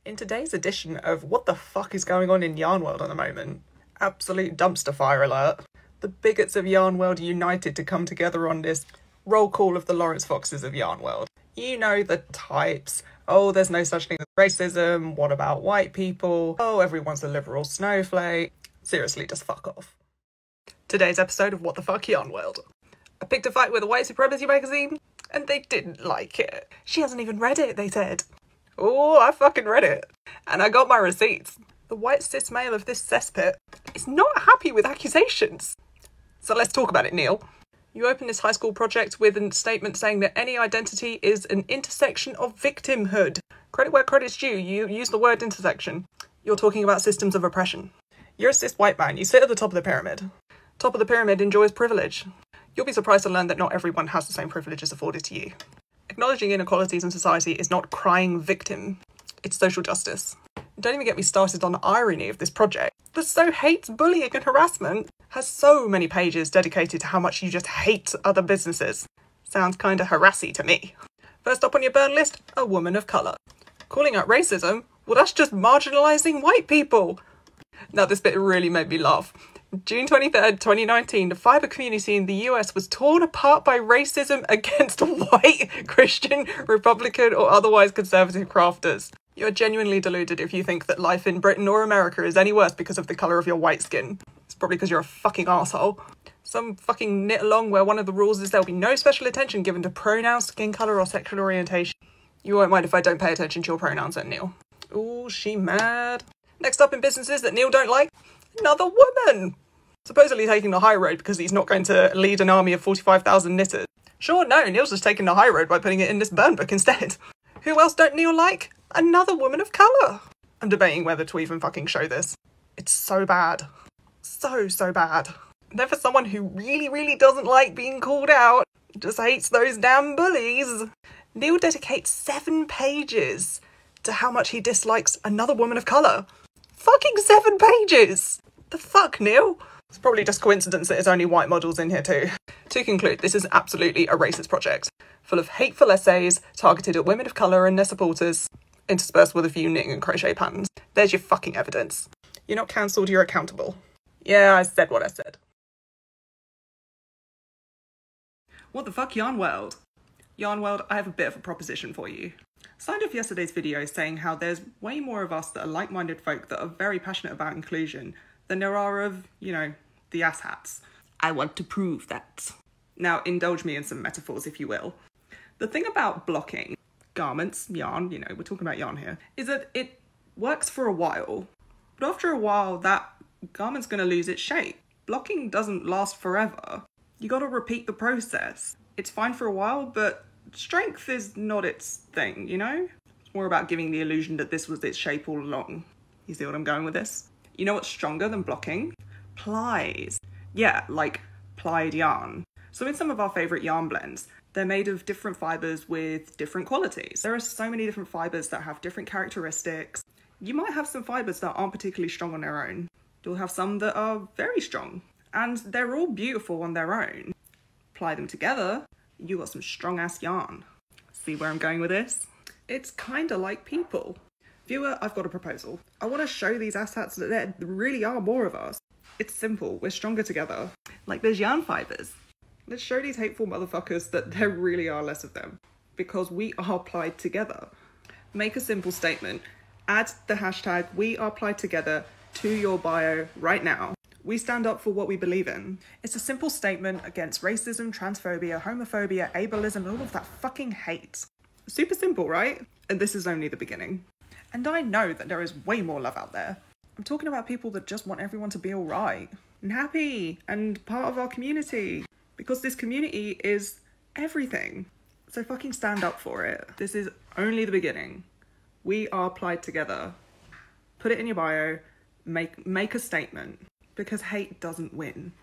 In today's edition of What the fuck is going on in Yarnworld at the moment? Absolute dumpster fire alert. The bigots of Yarnworld united to come together on this roll call of the Lawrence Foxes of Yarnworld. You know the types. Oh, there's no such thing as racism. What about white people? Oh, everyone's a liberal snowflake. Seriously, just fuck off. Today's episode of What the Fuck Yarnworld. I picked a fight with a white supremacy magazine, and they didn't like it. She hasn't even read it, they said. Oh, I fucking read it. And I got my receipts. The white cis male of this cesspit is not happy with accusations. So let's talk about it, Neil. You open this high school project with a statement saying that any identity is an intersection of victimhood. Credit where credit's due, you use the word intersection. You're talking about systems of oppression. You're a cis white man, you sit at the top of the pyramid. Top of the pyramid enjoys privilege. You'll be surprised to learn that not everyone has the same privileges afforded to you. Acknowledging inequalities in society is not crying victim, it's social justice. Don't even get me started on the irony of this project that so hates bullying and harassment, has so many pages dedicated to how much you just hate other businesses. Sounds kinda harassy to me. First up on your burn list, a woman of colour. Calling out racism? Well, that's just marginalising white people. Now this bit really made me laugh. June 23rd, 2019, the fibre community in the US was torn apart by racism against white, Christian, Republican or otherwise conservative crafters. You're genuinely deluded if you think that life in Britain or America is any worse because of the colour of your white skin. It's probably because you're a fucking arsehole. Some fucking knit along where one of the rules is there'll be no special attention given to pronouns, skin colour or sexual orientation. You won't mind if I don't pay attention to your pronouns then, Neil. Ooh, she mad. Next up in businesses that Neil don't like, another woman. Supposedly taking the high road because he's not going to lead an army of 45,000 knitters. Sure, no, Neil's just taking the high road by putting it in this burn book instead. Who else don't Neil like? Another woman of colour. I'm debating whether to even fucking show this. It's so bad. So bad. And then for someone who really doesn't like being called out, just hates those damn bullies, Neil dedicates 7 pages to how much he dislikes another woman of colour. Fucking 7 pages! The fuck, Neil? It's probably just coincidence that there's only white models in here too. To conclude, this is absolutely a racist project, full of hateful essays targeted at women of colour and their supporters, interspersed with a few knitting and crochet patterns. There's your fucking evidence. You're not cancelled, you're accountable. Yeah, I said what I said. What the fuck, Yarnworld? Yarnworld, I have a bit of a proposition for you. Signed off yesterday's video saying how there's way more of us that are like-minded folk that are very passionate about inclusion than there are of, you know, the asshats. I want to prove that. Now, indulge me in some metaphors, if you will. The thing about blocking garments, yarn, you know, we're talking about yarn here, is that it works for a while. But after a while, that garment's going to lose its shape. Blocking doesn't last forever. You got to repeat the process. It's fine for a while, but strength is not its thing, you know? It's more about giving the illusion that this was its shape all along. You see what I'm going with this? You know what's stronger than blocking? Plies. Yeah, like plied yarn. So in some of our favourite yarn blends, they're made of different fibres with different qualities. There are so many different fibres that have different characteristics. You might have some fibres that aren't particularly strong on their own. You'll have some that are very strong. And they're all beautiful on their own. Ply them together, you got some strong ass yarn. See where I'm going with this? It's kinda like people. Viewer, I've got a proposal. I want to show these asshats that there really are more of us. It's simple, we're stronger together. Like those yarn fibres. Let's show these hateful motherfuckers that there really are less of them. Because we are plied together. Make a simple statement. Add the hashtag #WeArePliedTogether to your bio right now. We stand up for what we believe in. It's a simple statement against racism, transphobia, homophobia, ableism, and all of that fucking hate. Super simple, right? And this is only the beginning. And I know that there is way more love out there. I'm talking about people that just want everyone to be alright and happy and part of our community. Because this community is everything. So fucking stand up for it. This is only the beginning. We are plied together. Put it in your bio. Make a statement. Because hate doesn't win.